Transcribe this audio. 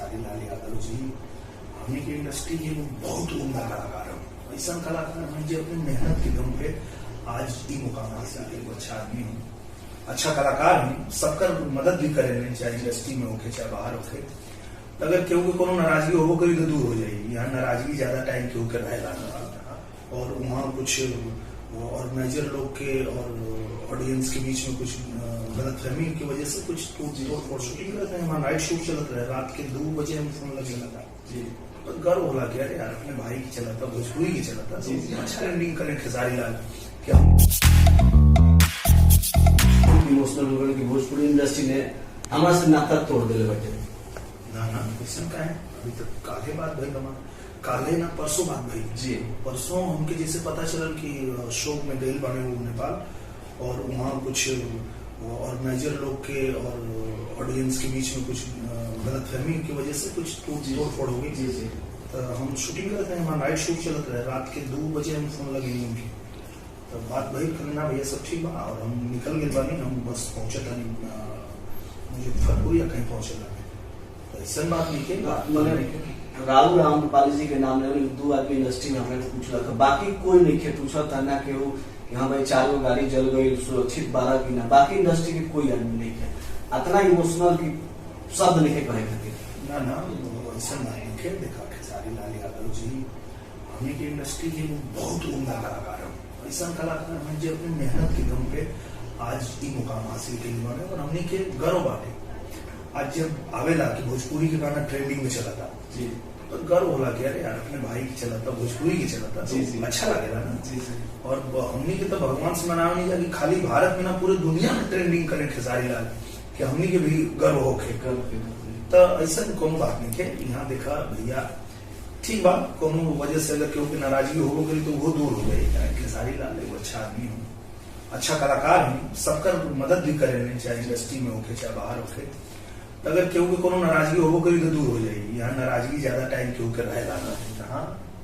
खेसारी लाल यादव जी हमने की इंडस्ट्री के बहुत उम्दा कलाकार हैं। ऐसा कलाकार हैं जो अपनी मेहनत के दम पे आज ही मुकाम हासिल किया। अच्छा आदमी हूँ, अच्छा कलाकार हूँ, सबका मदद भी करें, चाहे इंडस्ट्री में होके चाहे बाहर होके। अगर केहू के कोनो नाराजगी हो करी तो दूर हो जाएगी। यहाँ नाराजगी ज्यादा टाइम केहू के रहेगा और वहाँ कुछ ऑर्गेनाइजर लोग के और ऑडियंस के बीच में कुछ गलतफहमी की वजह से कुछ तोड़ शूटिंग करते हैं। हमारा नाइट शूट चलता है, रात के 2 बजे हम फोन लगे लगा तो गर्व होला कि अरे यार अपने भाई की चला था, भोजपुरी की चला था, तो अच्छा एंडिंग करें खेसारी लाल क्या इमोशनल हो गए कि भोजपुरी इंडस्ट्री ने हमारे से नाता तोड़ दिले बैठे ना क्वेश्चन का है। अभी तक काले बात भाई काले ना परसों बात भाई जी। परसों हमके जैसे पता चलल कि शोक में गई बने वो नेपाल और वहाँ कुछ ऑर्गेनाइजर लोग के और ऑडियंस के बीच में कुछ गलतफहमी की वजह से कुछ तोड़ फोड़ हो गई। तो हम शूटिंग करते हैं, हमारा नाइट शूट चलता है, रात के 2 बजे हम फोन लगे उनकी तो बात भाई करना भैया सब ठीक बा और हम निकल गए बानी। हम बस पहुंचे था मुझे फरपुर या कहीं पहुंचे तो ऐसा बात नहीं के राहुल रामपाल जी के नाम ले 2 आदमी इंडस्ट्री में हमें पूछला था, बाकी कोई नहीं के पूछा था ना कि वो यहाँ भाई 4 गाड़ी जल गई सुरक्षित 12 की ना, बाकी इंडस्ट्री के कोई आदमी नहीं है इतना इमोशनल की शब्द नहीं कहे खातिर ना ऐसा नहीं के। देखा खेसारी लाल यादव जी हमने की इंडस्ट्री के बहुत उम्दा कलाकार हैं। ऐसा कलाकार हैं जो अपनी मेहनत के दम पे आज ही मुकाम हासिल के लिए और हमने के गर्व बाटे। आज जब आवेला कि भोजपुरी के गाना ट्रेंडिंग में चला था तो गर्व होला कि अरे यार अपने भाई की चला था, भोजपुरी की चला था, तो अच्छा लगेगा ना। और हमने के तो भगवान से मनावा नहीं जाए कि खाली भारत में ना पूरे दुनिया में ट्रेंडिंग करें खेसारी लाल कि हमने के भी गर्व होके। तो ऐसा कोनो बात नहीं है। यहाँ देखा भैया ठीक बात कोनो वजह से अगर केहू की नाराजगी हो गई तो वो दूर हो गई। खेसारी लाल एक अच्छा आदमी हूँ, अच्छा कलाकार हूँ, सबका मदद भी करें, चाहे इंडस्ट्री में होके चाहे बाहर होके। अगर केहू के कोनो नाराजगी हो करी तो दूर हो जाएगी। यहाँ नाराजगी ज्यादा टाइम केहू के रहेगा ना।